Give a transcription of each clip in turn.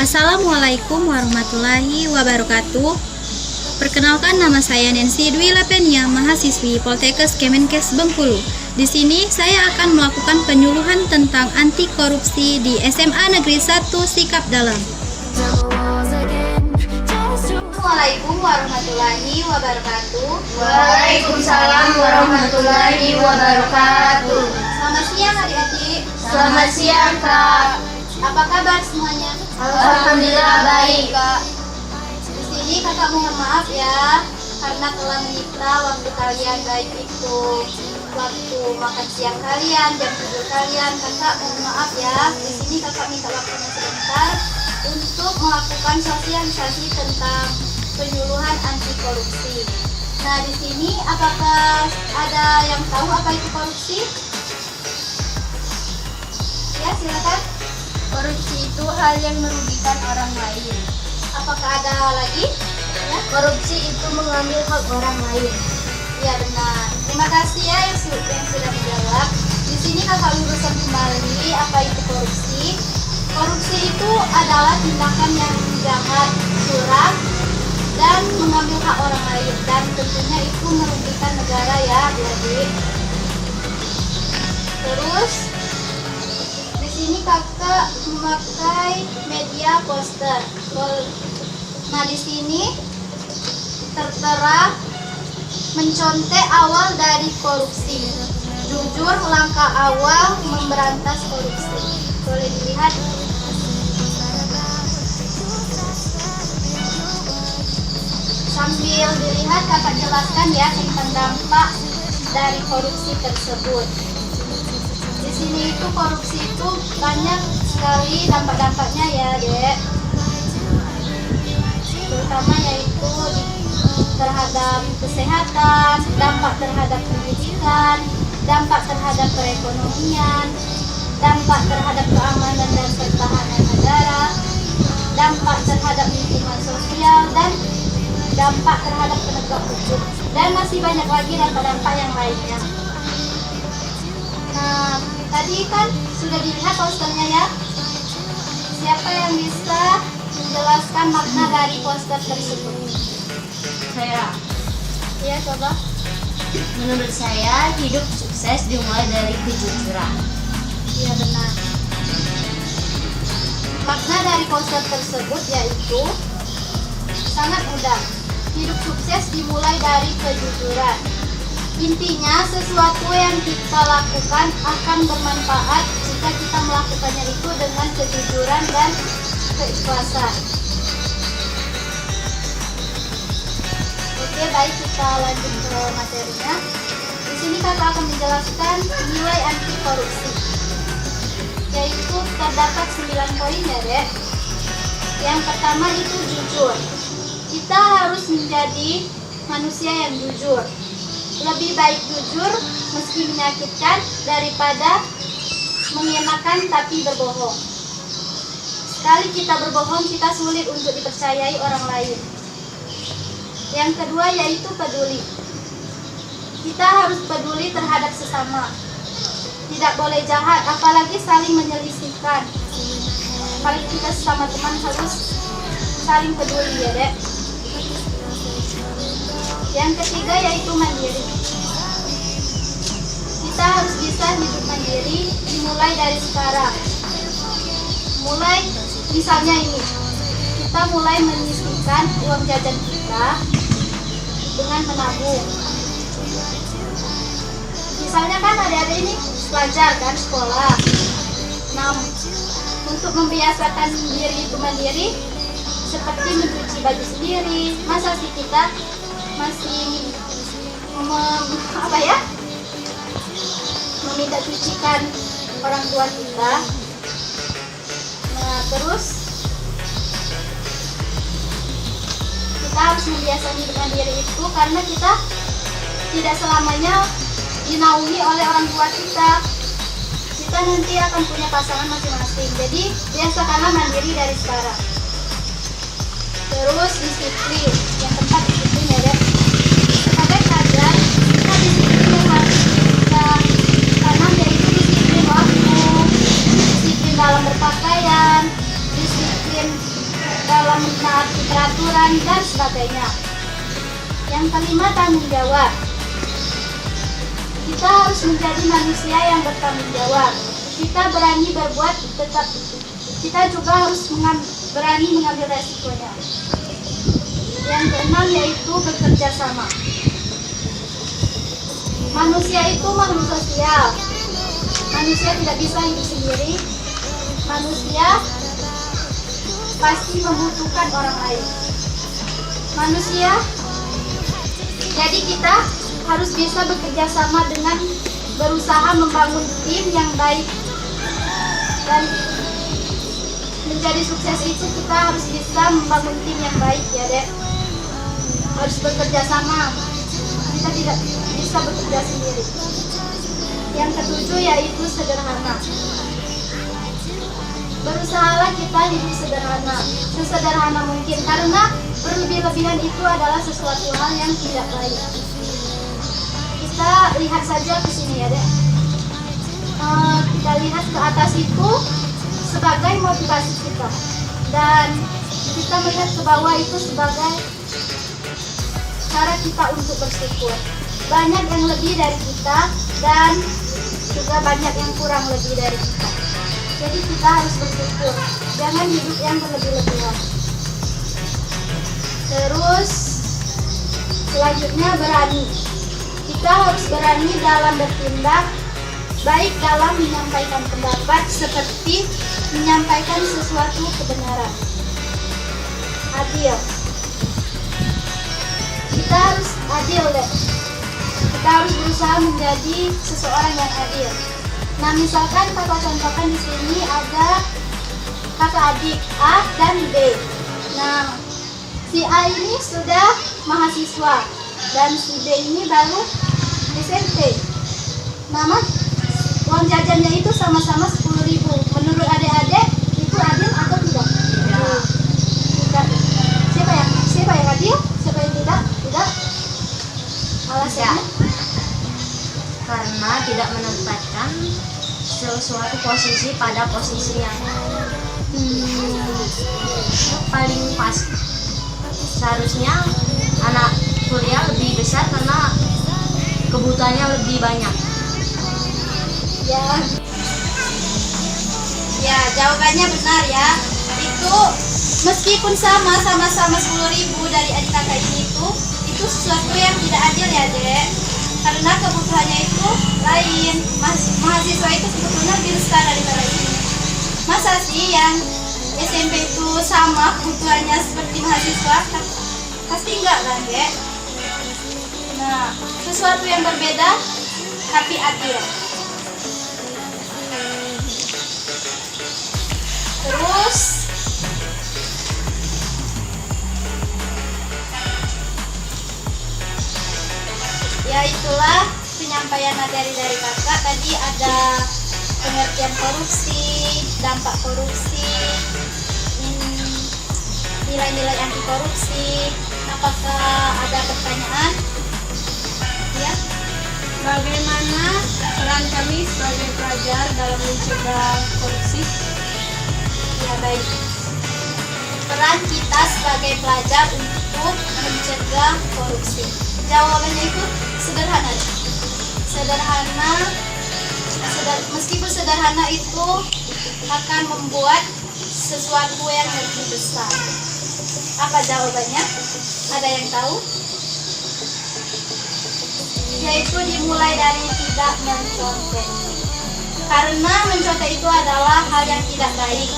Assalamualaikum warahmatullahi wabarakatuh. Perkenalkan, nama saya Nancy Dwi Lapenia, mahasiswi Poltekkes Kemenkes Bengkulu. Di sini saya akan melakukan penyuluhan tentang anti korupsi di SMA Negeri 1 Sikap Dalam. Assalamualaikum warahmatullahi wabarakatuh. Waalaikumsalam warahmatullahi wabarakatuh. Selamat siang adik-adik. Selamat siang, Kak. Apa kabar semuanya? Alhamdulillah baik, Kak. Di sini kakak mohon maaf ya, karena telah menyita waktu kalian, baik itu waktu makan siang kalian, jam tidur kalian. Kakak mohon maaf ya. Di sini kakak minta waktunya sebentar untuk melakukan sosialisasi tentang penyuluhan anti korupsi. Nah, di sini apakah ada yang tahu apa itu korupsi? Ya, silakan. Korupsi itu hal yang merugikan orang lain. Apakah ada lagi? Ya. Korupsi itu mengambil hak orang lain. Ya, benar. Terima kasih ya yang sudah menjawab. Di sini kakak luruskan kembali apa itu korupsi. Korupsi itu adalah tindakan yang jahat, curang, dan mengambil hak orang lain, dan tentunya itu merugikan negara ya, adik-adik. Terus di sini kakak memakai media poster. Nah, di sini tertera mencontek awal dari korupsi. Jujur langkah awal memberantas korupsi. Boleh dilihat. Sambil dilihat kakak jelaskan ya tentang dampak dari korupsi tersebut. Di sini itu korupsi itu banyak sekali dampak-dampaknya ya, Dek. Terutama yaitu terhadap kesehatan, dampak terhadap pendidikan, dampak terhadap perekonomian, dampak terhadap keamanan dan pertahanan negara, dampak terhadap lingkungan sosial, dan dampak terhadap penegak hukum. Dan masih banyak lagi dampak-dampak yang lainnya. Nah, tadi kan sudah dilihat posternya ya. Siapa yang bisa menjelaskan makna dari poster tersebut? Saya. Ya, coba. Menurut saya, hidup sukses dimulai dari kejujuran. Iya, benar. Makna dari poster tersebut yaitu sangat mudah. Hidup sukses dimulai dari kejujuran. Intinya, sesuatu yang kita lakukan akan bermanfaat jika kita melakukannya itu dengan kejujuran dan keikhlasan. Oke, baik, kita lanjut ke materinya. Di sini kakak akan menjelaskan nilai anti korupsi, yaitu terdapat 9 poin ya, Dek. Yang pertama itu jujur. Kita harus menjadi manusia yang jujur. Lebih baik jujur meski menyakitkan daripada mengenakan tapi berbohong. Sekali kita berbohong, kita sulit untuk dipercayai orang lain. Yang kedua yaitu peduli. Kita harus peduli terhadap sesama. Tidak boleh jahat, apalagi saling menyelisihkan. Apalagi kita sesama teman harus saling peduli ya, Dek. Yang ketiga yaitu mandiri. Kita harus bisa hidup mandiri dimulai dari sekarang. Mulai misalnya ini, kita mulai menyisihkan uang jajan kita dengan menabung. Misalnya kan adik-adik ini pelajar kan, sekolah. Nah, untuk membiasakan diri itu mandiri, seperti mencuci baju sendiri. Masa sih kita masih meminta cucikan orang tua kita. Nah, terus kita harus membiasakan hidup mandiri itu karena kita tidak selamanya dinaungi oleh orang tua kita. Kita nanti akan punya pasangan masing-masing. Jadi biasakanlah mandiri dari sekarang. Terus disiplin, yang keempat disiplin ya dek. Sebagai pelajar kita disiplin yang harus kita tanam, yaitu disiplin waktu, disiplin dalam berpakaian, disiplin dalam menaati peraturan dan sebagainya. Yang kelima, tanggung jawab. Kita harus menjadi manusia yang bertanggung jawab. Kita berani berbuat, tetap kita juga harus berani mengambil resikonya. Yang keenam yaitu bekerja sama. Manusia itu makhluk sosial. Manusia tidak bisa hidup sendiri. Manusia pasti membutuhkan orang lain. Manusia, jadi kita harus bisa bekerja sama dengan berusaha membangun tim yang baik. Dan menjadi sukses itu kita harus bisa membangun tim yang baik ya dek. Harus bekerja sama. Kita tidak bisa bekerja sendiri. Yang ketujuh yaitu sederhana. Berusahalah kita hidup sederhana, sesederhana mungkin, karena berlebih-lebihan itu adalah sesuatu hal yang tidak baik. Kita lihat saja ke sini ya dek. Kita lihat ke atas itu sebagai motivasi kita, dan kita melihat ke bawah itu sebagai cara kita untuk bersyukur. Banyak yang lebih dari kita dan juga banyak yang kurang lebih dari kita. Jadi kita harus bersyukur, jangan hidup yang berlebih-lebihan. Terus selanjutnya berani. Kita harus berani dalam bertindak, baik dalam menyampaikan pendapat seperti menyampaikan sesuatu kebenaran. Adil. Kita harus adil deh. Kita harus berusaha menjadi seseorang yang adil. Nah, misalkan kakak contohkan di sini ada kakak adik A dan B. Nah, si A ini sudah mahasiswa dan si B ini baru SMP. Nama uang jajannya itu sama-sama 10.000. Menurut adik-adik itu adil atau tidak? Tidak. Siapa yang adil? Siapa yang tidak? Tidak. Alasannya? Karena tidak menempatkan sesuatu posisi pada posisi yang paling pas. Seharusnya anak kuliah lebih besar karena kebutuhannya lebih banyak. Ya, jawabannya benar ya. Itu meskipun sama-sama 10.000 dari adik kakak ini itu sesuatu yang tidak adil ya dek. Karena kebutuhannya itu lain. Mahasiswa itu sebetulnya lebih besar daripada ini. Masa sih yang SMP itu sama kebutuhannya seperti mahasiswa? Pasti enggak kan dek. Nah, sesuatu yang berbeda tapi adil. Terus ya itulah penyampaian materi dari kakak. Tadi ada pengertian korupsi, dampak korupsi, nilai-nilai anti korupsi. Apakah ada pertanyaan? Ya. Bagaimana peran kami sebagai pelajar dalam mencegah korupsi? Ya baik. Peran kita sebagai pelajar untuk mencegah korupsi. Jawabannya itu sederhana. Meskipun sederhana itu akan membuat sesuatu yang lebih besar. Apa jawabannya? Ada yang tahu? Yaitu dimulai dari tidak mencontek. Karena mencontek itu adalah hal yang tidak baik.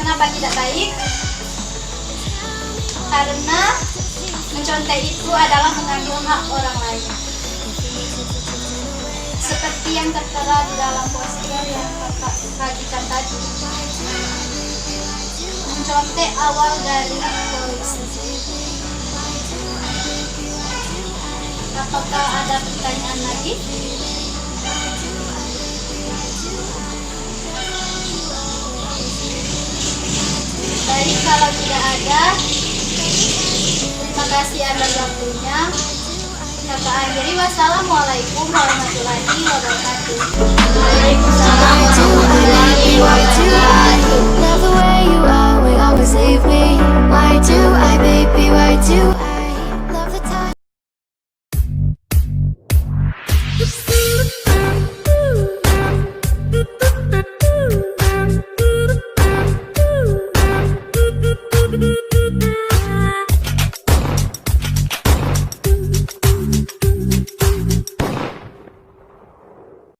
Kenapa tidak baik? Karena mencontek itu adalah mengambil hak orang lain. Seperti yang tertera di dalam poster yang kakak bagikan tadi. Mencontek awal dari korupsi. Apakah ada pertanyaan? lagi? Baik, kalau tidak ada, terima kasih atas waktunya. Kakak akhiri, wassalamualaikum warahmatullahi wabarakatuh. Waalaikumsalam warahmatullahi wabarakatuh. Love the way you always leave me. Why do I, baby? Why do